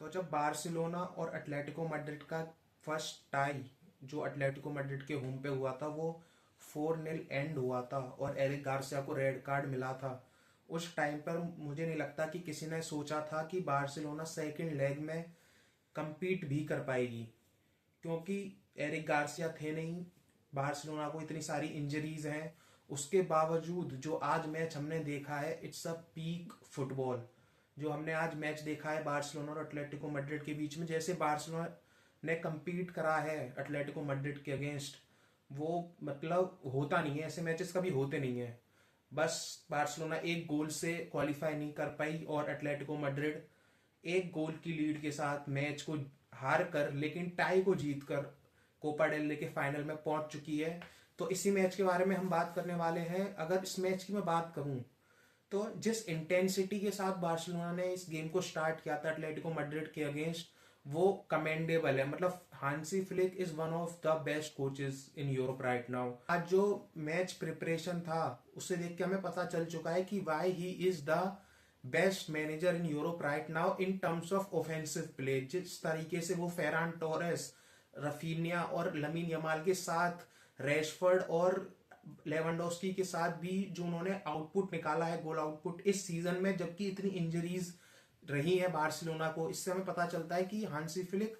तो जब बार्सिलोना और एटलेटिको मैड्रिड का फर्स्ट टाई जो एटलेटिको मैड्रिड के होम पे हुआ था वो 4-0 एंड हुआ था और एरिक गार्सिया को रेड कार्ड मिला था। उस टाइम पर मुझे नहीं लगता कि किसी ने सोचा था कि बार्सिलोना सेकंड लेग में compete भी कर पाएगी, क्योंकि एरिक गार्सिया थे नहीं, बार्सिलोना को इतनी सारी इंजरीज हैं। उसके बावजूद जो आज मैच हमने देखा है, इट्स अ पीक फुटबॉल। जो हमने आज मैच देखा है बार्सिलोना और एटलेटिको मैड्रिड के बीच में, जैसे बार्सिलोना ने कम्पीट करा है एटलेटिको मैड्रिड के अगेंस्ट, वो मतलब होता नहीं है, ऐसे मैचेस कभी होते नहीं है। बस बार्सिलोना एक गोल से क्वालिफाई नहीं कर पाई और एटलेटिको मैड्रिड एक गोल की लीड के साथ मैच को हार कर लेकिन टाई को जीत कर कोपा डेल रे के फाइनल में पहुंच चुकी है। तो इसी मैच के बारे में हम बात करने वाले हैं। अगर इस मैच की मैं बात करूं तो जिस इंटेंसिटी के साथ बार्सिलोना ने इस गेम को स्टार्ट किया था एटलेटिको मैड्रिड के अगेंस्ट, वो कमेंडेबल है। मतलब Hansi Flick is one of the best coaches in Europe right now. आज जो मैच प्रिपरेशन था उसे देख के हमें पता चल चुका है कि why he is the best manager in Europe right now in terms of offensive play. जिस तरीके से वो फेरान टोरेस, रफीनिया और लमीन यमाल के साथ, रेशफर्ड और लेवेंडोस्की के साथ भी जो उन्होंने आउटपुट निकाला है, गोल आउटपुट इस सीजन में, जबकि इतनी इंजरीज रही है बार्सिलोना को, इससे हमें पता चलता है कि हांसी फ्लिक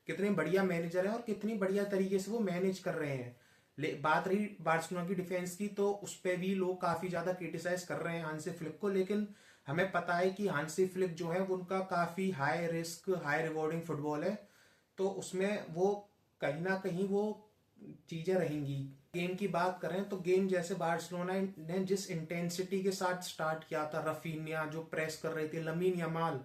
कितने बढ़िया मैनेजर है और कितनी बढ़िया तरीके से वो मैनेज कर रहे हैं। बात रही बार्सिलोना की डिफेंस की, तो उस पर भी लोग काफी ज्यादा क्रिटिसाइज कर रहे हैं हांसी फ्लिक को, लेकिन हमें पता है कि हांसी फ्लिक जो है उनका काफी high risk high rewarding football है, तो उसमें वो कहीं ना कहीं वो चीजें रहेंगी। गेम की बात करें तो गेम जैसे बार्सिलोना ने जिस इंटेंसिटी के साथ स्टार्ट किया था, रफीनिया जो प्रेस कर रहे थे, लमीन यमाल,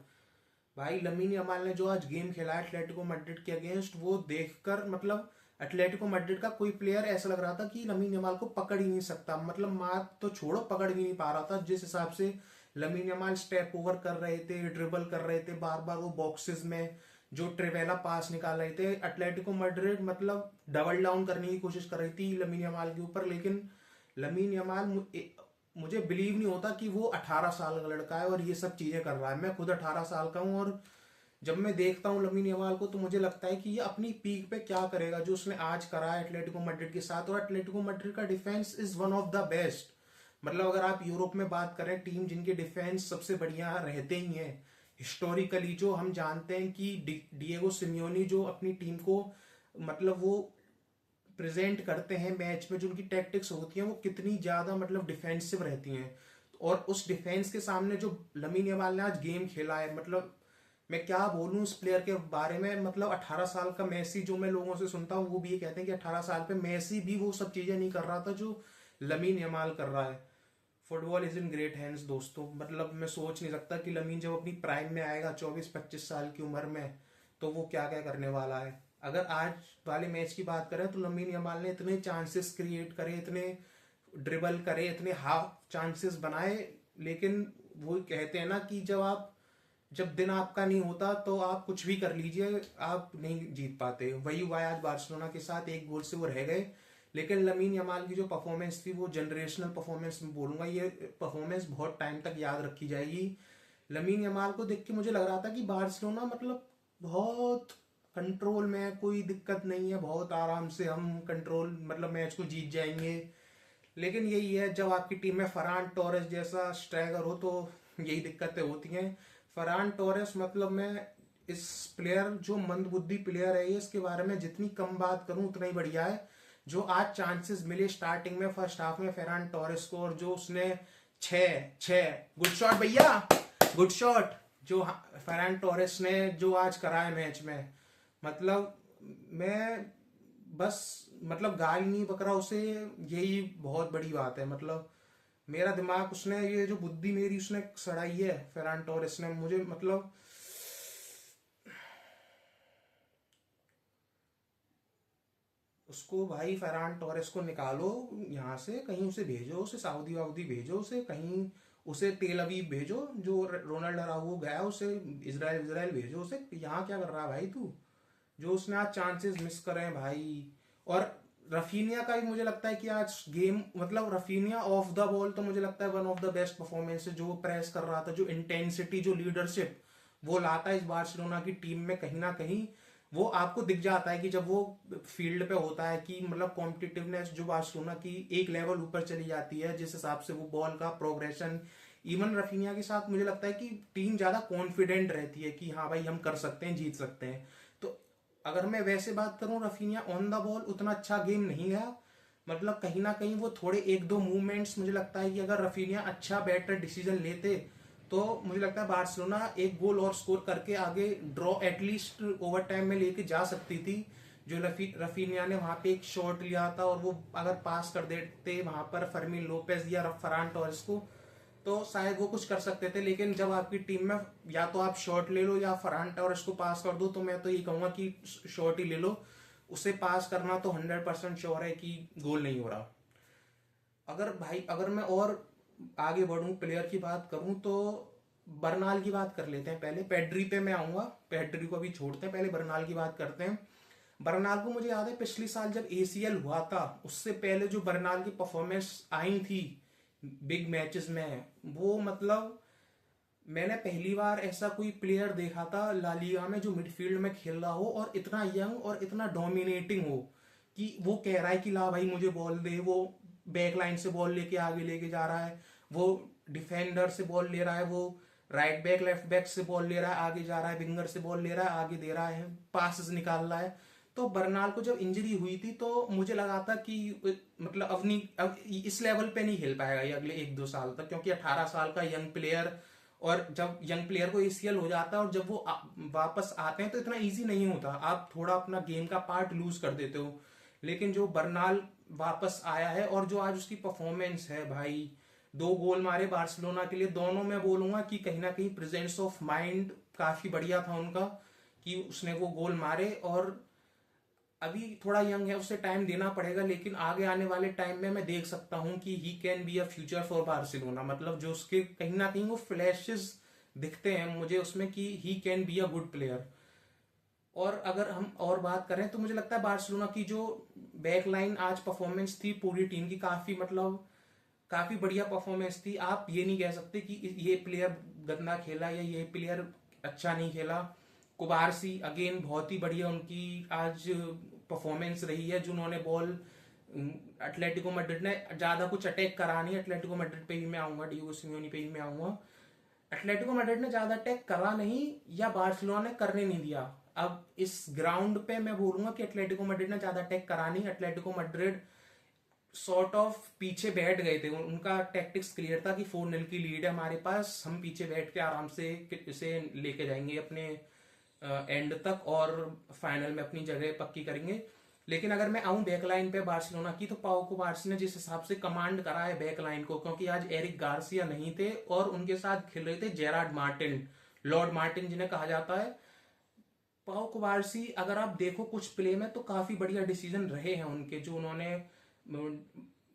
भाई लमीन यमाल ने जो आज गेम खेला है एटलेटिको मैड्रिड के अगेंस्ट, वो देखकर मतलब एटलेटिको मैड्रिड का कोई प्लेयर ऐसा लग रहा था कि लमीन यमाल को पकड़ ही नहीं सकता। मतलब मार तो छोड़ो, पकड़ भी नहीं पा रहा था। जिस हिसाब से लमीन यमाल स्टेप ओवर कर रहे थे, ड्रिबल कर रहे थे बार बार वो बॉक्सेस में, जो ट्रिवेला पास निकाल रहे थे, एटलेटिको मैड्रिड मतलब डबल डाउन करने की कोशिश कर रही थी लमीन यमाल के ऊपर। लेकिन लमीन यमाल, मुझे बिलीव नहीं होता कि वो 18 साल का लड़का है और ये सब चीजें कर रहा है। मैं खुद 18 साल का हूँ और जब मैं देखता हूँ लमीन यमाल को तो मुझे लगता है कि ये अपनी पीक पे क्या करेगा, जो उसने आज करा है एटलेटिको मैड्रिड के साथ। और एटलेटिको मैड्रिड का defence is one of the best. मतलब अगर आप यूरोप में बात करें, टीम जिनके डिफेंस सबसे बढ़िया रहते ही हैं हिस्टोरिकली, जो हम जानते हैं कि डिएगो सिमियोनी जो अपनी टीम को मतलब वो प्रेजेंट करते हैं मैच में, जो उनकी टैक्टिक्स होती हैं वो कितनी ज्यादा मतलब डिफेंसिव रहती हैं। और उस डिफेंस के सामने जो लमीन यमाल ने आज गेम खेला है, मतलब मैं क्या बोलूं इस प्लेयर के बारे में। मतलब 18 साल का मेसी, जो मैं लोगों से सुनता हूँ वो भी ये कहते हैं कि 18 साल पे मेसी भी वो सब चीजें नहीं कर रहा था जो लमीन यमाल कर रहा है। Football is in great hands दोस्तों। मतलब मैं सोच नहीं सकता कि लमीन जब अपनी प्राइम में आएगा 24-25 साल की उम्र में, तो वो क्या क्या करने वाला है। अगर आज वाले मैच की बात करें तो लमीन यमाल ने इतने चांसेस क्रिएट करे, इतने ड्रिबल करे, इतने हाफ चांसेस बनाए, लेकिन वो कहते हैं ना कि जब दिन आपका नहीं होता तो आप कुछ भी कर लीजिए, आप नहीं जीत पाते। वही हुआ है आज बार्सिलोना के साथ, एक गोल से वो रह गए। लेकिन लमीन यमाल की जो परफॉर्मेंस थी वो जनरेशनल परफॉर्मेंस में बोलूंगा, ये परफॉर्मेंस बहुत टाइम तक याद रखी जाएगी। लमीन यमाल को देख के मुझे लग रहा था कि बार्सिलोना मतलब बहुत कंट्रोल में है, कोई दिक्कत नहीं है, बहुत आराम से हम कंट्रोल मतलब मैच को जीत जाएंगे। लेकिन यही है, जब आपकी टीम में फरान टोरेस जैसा स्ट्राइकर हो तो यही दिक्कतें होती हैं। फरान टोरेस मतलब मैं इस प्लेयर जो मंदबुद्धि प्लेयर है, ये इसके बारे में जितनी कम बात करूं उतना ही बढ़िया है। जो आज चांसेस मिले स्टार्टिंग में फर्स्ट हाफ में फेरान टोरेस को, और जो उसने छह छह गुड शॉट भैया, गुड शॉट जो फेरान टोरेस ने जो आज करा है मैच में, मतलब मैं बस मतलब गाली नहीं पकड़ा उसे, यही बहुत बड़ी बात है। मतलब मेरा दिमाग उसने, ये जो बुद्धि मेरी उसने सड़ाई है फेरान टोरेस ने, मुझे मतलब उसको भाई फेरान टोरेस को निकालो यहाँ से, कहीं उसे भेजो, उसे सऊदी वाउदी भेजो, उसे कहीं, उसे तेल अवीव भेजो, जो रोनाल्ड अराउहो गया उसे इसराइल इसराइल भेजो उसे। यहाँ क्या कर रहा है भाई तू? जो उसने आज चांसेस मिस करे हैं भाई। और रफीनिया का भी मुझे लगता है कि आज गेम मतलब रफीनिया ऑफ द बॉल तो मुझे लगता है one of the best performance है। जो प्रेस कर रहा था, जो इंटेंसिटी, जो लीडरशिप वो लाता है इस बार्सिलोना की टीम में कहीं ना कहीं। वो आपको दिख जाता है कि जब वो फील्ड पे होता है कि मतलब कॉम्पिटिटिवनेस जो बार्सिलोना की एक लेवल ऊपर चली जाती है, जिस हिसाब से वो बॉल का प्रोग्रेशन, इवन रफीनिया के साथ मुझे लगता है कि टीम ज्यादा कॉन्फिडेंट रहती है कि हाँ भाई हम कर सकते हैं, जीत सकते हैं। तो अगर मैं वैसे बात करूं, रफीनिया ऑन द बॉल उतना अच्छा गेम नहीं गया। मतलब कहीं ना कहीं वो थोड़े एक दो मूवमेंट्स, मुझे लगता है कि अगर रफीनिया अच्छा बेटर डिसीजन लेते तो मुझे लगता है बार्सिलोना एक गोल और स्कोर करके आगे ड्रॉ एटलीस्ट ओवर टाइम में लेके जा सकती थी। जो रफीनिया ने वहां पे एक शॉट लिया था, और वो अगर पास कर देते वहां पर फर्मीन लोपेज या फरान टोरेस को, तो शायद वो कुछ कर सकते थे। लेकिन जब आपकी टीम में या तो आप शॉट ले लो या फरहान टोरेस को पास कर दो, तो मैं तो ये कहूंगा कि शॉट ही ले लो। उसे पास करना तो 100% श्योर है कि गोल नहीं हो रहा। अगर मैं और आगे बढ़ूं, प्लेयर की बात करूं, तो बर्नाल की बात कर लेते हैं। पहले पेड्री पे मैं आऊंगा, पेड्री को अभी छोड़ते हैं, पहले बर्नाल की बात करते हैं। बर्नाल को मुझे याद है पिछले साल जब एसीएल हुआ था, उससे पहले जो बर्नाल की परफॉर्मेंस आई थी बिग मैचेस में, वो मतलब मैंने पहली बार ऐसा कोई प्लेयर देखा था ला लीगा में जो मिडफील्ड में खेल रहा हो और इतना यंग और इतना डोमिनेटिंग हो कि वो कह रहा है कि ला भाई मुझे बॉल दे। वो बैक लाइन से बॉल लेके आगे लेके जा रहा है, वो डिफेंडर से बॉल ले रहा है, वो राइट बैक लेफ्ट बैक से बॉल ले रहा है, आगे जा रहा है, विंगर से बॉल ले रहा है, आगे दे रहा है, पासेस निकाल रहा है। तो बर्नाल को जब इंजरी हुई थी तो मुझे लगा था कि मतलब अब इस लेवल पे नहीं खेल पाएगा ये अगले एक दो साल तक, क्योंकि 18 साल का यंग प्लेयर, और जब यंग प्लेयर को एसीएल हो जाता है और जब वो वापस आते हैं तो इतना इजी नहीं होता, आप थोड़ा अपना गेम का पार्ट लूज कर देते हो। लेकिन जो बर्नाल वापस आया है और जो आज उसकी परफॉर्मेंस है भाई, 2 गोल मारे बार्सिलोना के लिए, दोनों मैं बोलूंगा कि कहीं ना कहीं प्रेजेंस ऑफ माइंड काफी बढ़िया था उनका कि उसने वो गोल मारे। और अभी थोड़ा यंग है, उसे टाइम देना पड़ेगा, लेकिन आगे आने वाले टाइम में मैं देख सकता हूं कि he can be a future for Barcelona. मतलब जो उसके कहीं ना कहीं वो फ्लैशेस दिखते हैं मुझे उसमें कि he can be a good player. और अगर हम और बात करें तो मुझे लगता है बार्सिलोना की जो बैक लाइन आज परफॉर्मेंस थी पूरी टीम की, काफी मतलब काफी बढ़िया परफॉर्मेंस थी। आप ये नहीं कह सकते कि ये प्लेयर गंदा खेला या ये प्लेयर अच्छा नहीं खेला। कुबारसी अगेन बहुत ही बढ़िया उनकी आज परफॉर्मेंस रही है, जो उन्होंने बॉल एटलेटिको मैड्रिड ने ज्यादा कुछ अटैक करा नहीं, एटलेटिको मैड्रिड पे ही मैं आऊंगा, डिएगो सिमियोनी पे ही मैं आऊंगा। एटलेटिको मैड्रिड ने ज्यादा अटैक करा नहीं या बार्सिलोना ने करने नहीं दिया। अब इस ग्राउंड पे मैं बोलूंगा कि एटलेटिको मैड्रिड ने ज्यादा अटैक करा नहीं, एटलेटिको मैड्रिड सॉर्ट ऑफ पीछे बैठ गए थे। उनका टैक्टिक्स क्लियर था कि 4-0 की लीड है हमारे पास, हम पीछे बैठ के आराम से इसे लेके जाएंगे अपने एंड तक और फाइनल में अपनी जगह पक्की करेंगे। लेकिन अगर मैं आऊं बैकलाइन पे बार्सिलोना की, तो पाओ कुबार्सी ने जिस हिसाब से कमांड करा है बैकलाइन को, क्योंकि आज एरिक गार्सिया नहीं थे और उनके साथ खेल रहे थे जेरार्ड मार्टिन, लॉर्ड मार्टिन जिन्हें कहा जाता है। पाओ कुबार्सी अगर आप देखो कुछ प्ले में तो काफी बढ़िया डिसीजन रहे हैं उनके, जो उन्होंने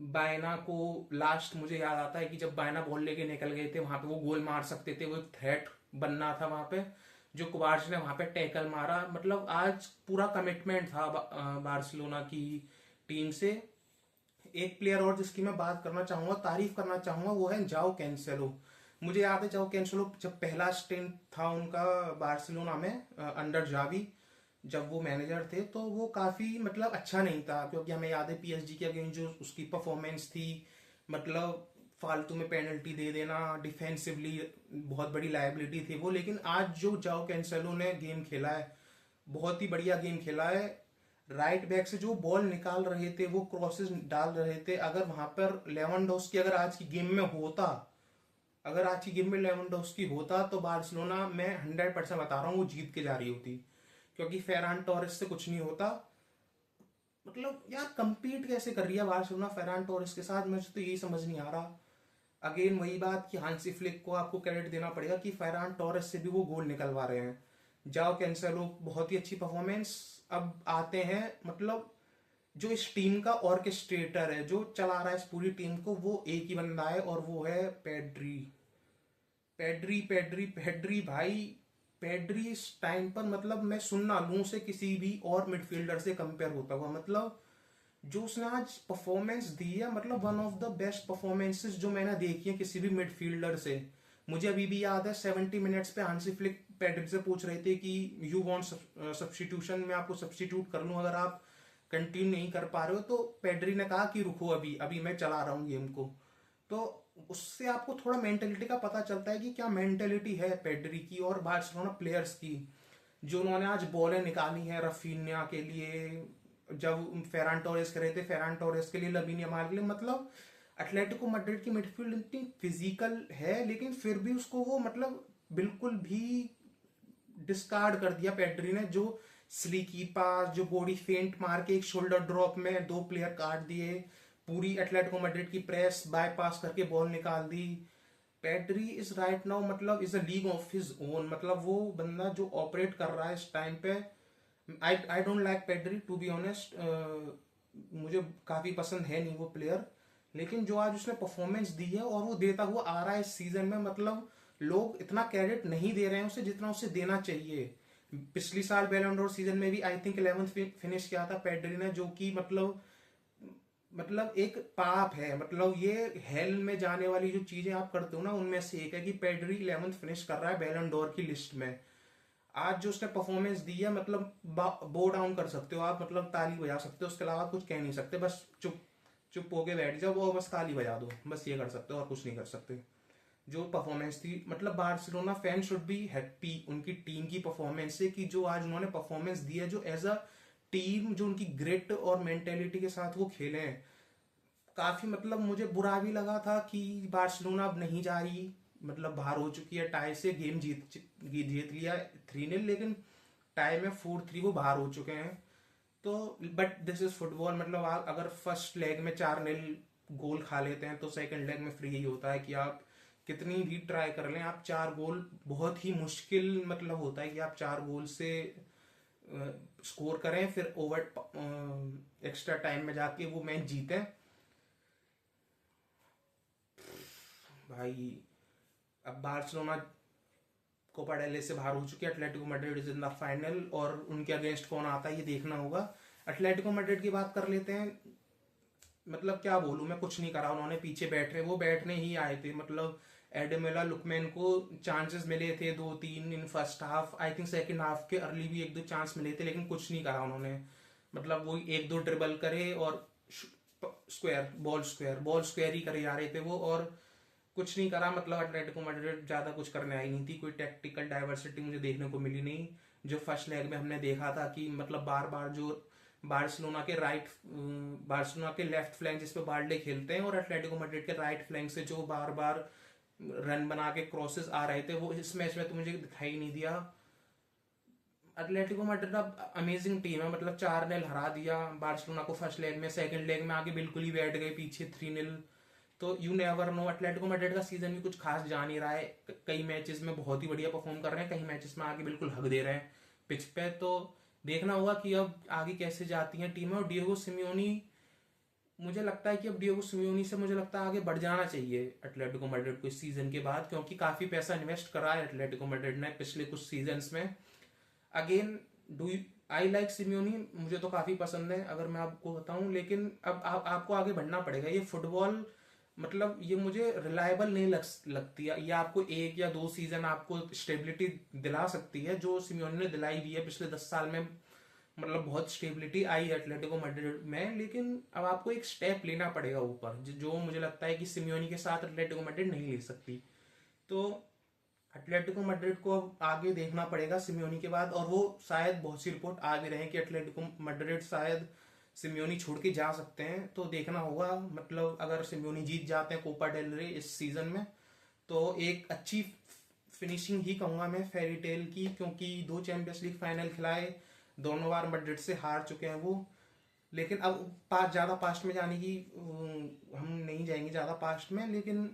बायना को, लास्ट मुझे याद आता है कि जब बायना बॉल लेके निकल गए थे वहां पे वो गोल मार सकते थे, वो एक थ्रेट बनना था वहां पे, जो कुबार्सी ने वहां पे टैकल मारा। मतलब आज पूरा कमिटमेंट था बार्सिलोना की टीम से। एक प्लेयर और जिसकी मैं बात करना चाहूंगा, तारीफ करना चाहूंगा, वो है जाओ कैंसेलो। मुझे याद है जाओ कैंसेलो जब पहला स्टेंट था उनका बार्सिलोना में अंडर जावी, जब वो मैनेजर थे, तो वो काफी मतलब अच्छा नहीं था, क्योंकि हमें याद है पीएसजी के अगेंस्ट जो उसकी परफॉर्मेंस थी, मतलब फालतू में पेनल्टी दे देना, डिफेंसिवली बहुत बड़ी लायबिलिटी थी वो। लेकिन आज जो जाओ कैंसेलो ने गेम खेला है, बहुत ही बढ़िया गेम खेला है। राइट बैक से जो बॉल निकाल रहे थे, वो क्रॉसेस डाल रहे थे, अगर वहां पर लेवेंडोव्स्की अगर आज की गेम में होता, अगर आज की गेम में लेवेंडोव्स्की होता, तो बार्सिलोना मैं 100% बता रहा हूँ वो जीत के जा रही होती, क्योंकि फेरान टोरेस से कुछ नहीं होता। मतलब यार कंपीट कैसे कर रही है बार्सिलोना फेरान टोरेस के साथ, मुझे तो यही समझ नहीं आ रहा। अगेन वही बात कि हांसी फ्लिक को आपको क्रेडिट देना पड़ेगा कि फेरान टोरेस से भी वो गोल निकलवा रहे हैं। जाओ कैंसेलो बहुत ही अच्छी परफॉर्मेंस। अब आते हैं मतलब जो इस टीम का ऑर्केस्ट्रेटर है, जो चला रहा है इस पूरी टीम को, वो एक ही बंदा है और वो है पेड्री। पेड्री पेड्री पेड्री भाई, पेड्री इस टाइम पर मतलब मैं सुन ना लूं से किसी भी और मिडफील्डर से कंपेयर होता हुआ, मतलब जो उसने आज परफॉर्मेंस दी है, मतलब one of the best performances जो मैंने देखी है किसी भी मिडफील्डर से। मुझे अभी भी याद है 70 मिनट्स पे हांसी फ्लिक पेड्री से पूछ रहे थे कि यू वांट सब्स्टिट्यूशन, मैं आपको सब्स्टिट्यूट कर लूं अगर आप कंटिन्यू नहीं कर पा रहे हो। तो पेड्री ने कहा कि रुको, अभी अभी मैं चला रहा हूँ गेम को। तो उससे आपको थोड़ा मेंटेलिटी का पता चलता है कि क्या मेंटेलिटी है पेड्री की और बार्सिलोना प्लेयर्स की, जो उन्होंने आज बॉलें निकाली हैं रफीनिया के लिए, जब फेरान टोरेस कर रहे थे फेरान टोरेस के लिए, लमीन यमाल के लिए। मतलब एटलेटिको मैड्रिड की मिडफील्ड इतनी फिजिकल है, लेकिन फिर भी उसको वो मतलब बिल्कुल भी डिस्कार्ड कर दिया पेड्री ने। जो स्लीकी पास, जो बॉडी फेंट मार के एक शोल्डर ड्रॉप में दो प्लेयर काट दिए, पूरी एटलेटिको मैड्रिड की प्रेस बाईपास करके बॉल निकाल दी। पेड्री इज राइट नाउ मतलब is a league of his own. मतलब वो बंदा जो ऑपरेट कर रहा है इस टाइम पे, I don't like Pedri to be honest, मुझे काफी पसंद है नहीं वो प्लेयर, लेकिन जो आज उसने परफॉर्मेंस दी है और वो देता हुआ आ रहा है इस सीजन में, मतलब लोग इतना क्रेडिट नहीं दे रहे हैं उसे जितना उसे देना चाहिए। पिछली साल बैलन डोर सीजन में भी आई थिंक 11th फिनिश किया था पेड्री ने, जो कि मतलब एक पाप है। मतलब ये हेल में जाने वाली जो चीजें आप करते हो ना, उनमें से एक है कि पेड्री 11th फिनिश कर रहा है बैलन डोर की लिस्ट में। आज जो उसने परफॉर्मेंस दी है, मतलब बो डाउन कर सकते हो आप, मतलब ताली बजा सकते हो, उसके अलावा कुछ कह नहीं सकते। बस चुप चुप होके बैठ जाओ और बस ताली बजा दो, बस ये कर सकते हो और कुछ नहीं कर सकते। जो परफॉर्मेंस थी, मतलब Barcelona fan should be happy उनकी टीम की परफॉर्मेंस से, कि जो आज उन्होंने परफॉर्मेंस दी है, जो एज अ टीम जो उनकी ग्रिट और मेंटेलिटी के साथ वो खेले हैं। काफी मतलब मुझे बुरा भी लगा था कि बार्सिलोना अब नहीं जा रही, मतलब बाहर हो चुकी है टाई से, गेम जीत लिया 3-0, लेकिन टाई में 4-3 वो बाहर हो चुके हैं। तो बट दिस इज फुटबॉल, मतलब आप अगर फर्स्ट लेग में 4-0 गोल खा लेते हैं तो सेकंड लेग में फिर यही होता है कि आप कितनी भी ट्राई कर लें, आप 4 गोल बहुत ही मुश्किल मतलब होता है कि आप 4 गोल से स्कोर करें, फिर ओवर एक्स्ट्रा टाइम में जाके वो मैच जीतें। भाई अब बार्सिलोना कोपा डेल से बाहर हो चुकी है, Atletico Madrid is in the final, और उनके अगेंस्ट कौन आता है ये देखना होगा। एटलेटिको मैड्रिड की बात कर लेते हैं। मतलब क्या बोलूं मैं, कुछ नहीं करा उन्होंने, पीछे बैठ रहे, वो बैठने ही आए थे। मतलब एडमेला लुकमैन को चांसेस मिले थे 2-3 in first half, I think second half के अर्ली भी 1-2 चांस मिले थे, लेकिन कुछ नहीं करा उन्होंने। मतलब वो 1-2 ड्रिबल करे और बॉल स्क्वायर ही करे जा रहे थे वो, और कुछ नहीं करा। मतलब एटलेटिको मैड्रिड ज्यादा कुछ करने आई नहीं थी, कोई टेक्टिकल डाइवर्सिटी मुझे देखने को मिली नहीं। जो फर्स्ट लेग में हमने देखा था कि मतलब बार बार जो बार्सिलोना के लेफ्ट फ्लैंक जिस पे बार्डे खेलते हैं, और एटलेटिको मैड्रिड के राइट फ्लैंक से जो बार बार रन बना के क्रॉसेस आ रहे थे, वो इस मैच में तो मुझे दिखाई नहीं दिया। एटलेटिको मैड्रिड अब अमेजिंग टीम है, मतलब 4-0 हरा दिया बार्सिलोना को फर्स्ट लेग में, सेकंड लेग में आके बिल्कुल ही बैठ गए पीछे 3-0। तो you never know, Atletico Madrid का सीजन भी कुछ खास जा नहीं रहा है। कई मैचेस में बहुत ही बढ़िया परफॉर्म कर रहे हैं, कई मैचेस में आगे बिल्कुल हक दे रहे हैं पिच पे। तो देखना होगा कि अब आगे कैसे जाती हैं टीमें। और डिएगो सिमियोनी, मुझे लगता है कि अब डिएगो सिमियोनी से मुझे लगता है आगे बढ़ जाना चाहिए एटलेटिको मैड्रिड को इस सीजन के बाद, क्योंकि काफी पैसा इन्वेस्ट करा है एटलेटिको मैड्रिड ने पिछले कुछ सीजन्स में। Again do I like Simeone, मुझे तो काफी पसंद है अगर मैं आपको बताऊं, लेकिन अब आपको आगे बढ़ना पड़ेगा। ये फुटबॉल मतलब ये मुझे रिलायबल नहीं लगती है। ये आपको 1 या 2 सीजन आपको स्टेबिलिटी दिला सकती है, जो सिमियोनी ने दिलाई भी है पिछले 10 साल में। मतलब बहुत स्टेबिलिटी आई है एटलेटिको मैड्रिड में, लेकिन अब आपको एक स्टेप लेना पड़ेगा ऊपर, जो मुझे लगता है कि सिमियोनी के साथ एटलेटिको मैड्रिड नहीं ले सकती। तो एटलेटिको मैड्रिड को अब आगे देखना पड़ेगा सिमियोनी के बाद, और वो शायद बहुत सी रिपोर्ट आ भी रहे हैं कि एटलेटिको मैड्रिड शायद सिमियोनी छोड़ के जा सकते हैं। तो देखना होगा, मतलब अगर सिमियोनी जीत जाते हैं कोपा डेल रे इस सीजन में, तो एक अच्छी फिनिशिंग ही कहूंगा मैं फेरी टेल की, क्योंकि 2 चैंपियंस लीग फाइनल खिलाए, दोनों बार मैड्रिड से हार चुके हैं वो। लेकिन अब ज्यादा पास्ट में जाने की हम नहीं जाएंगे ज्यादा पास्ट में, लेकिन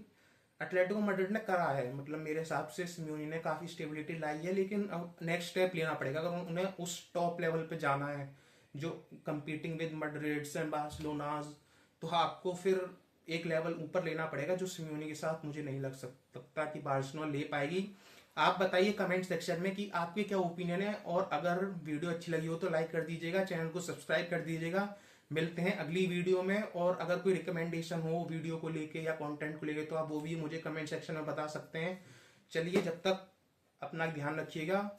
एटलेटिको मैड्रिड ने करा है, मतलब मेरे हिसाब से सिम्योनी ने काफी स्टेबिलिटी लाई है। लेकिन अब नेक्स्ट स्टेप लेना पड़ेगा अगर उन्हें उस टॉप लेवल पे जाना है, जो कंपीटिंग विद मैड्रिड एंड बार्सिलोनाज। तो आपको फिर एक लेवल ऊपर लेना पड़ेगा, जो सिम्योनी के साथ मुझे नहीं लग सकता कि बार्सिलोना ले पाएगी। आप बताइए कमेंट सेक्शन में कि आपके क्या ओपिनियन है, और अगर वीडियो अच्छी लगी हो तो लाइक कर दीजिएगा, चैनल को सब्सक्राइब कर दीजिएगा। मिलते हैं अगली वीडियो में, और अगर कोई रिकमेंडेशन हो वीडियो को लेके या कंटेंट को लेके, तो आप वो भी मुझे कमेंट सेक्शन में बता सकते हैं। चलिए, जब तक अपना ध्यान रखिएगा।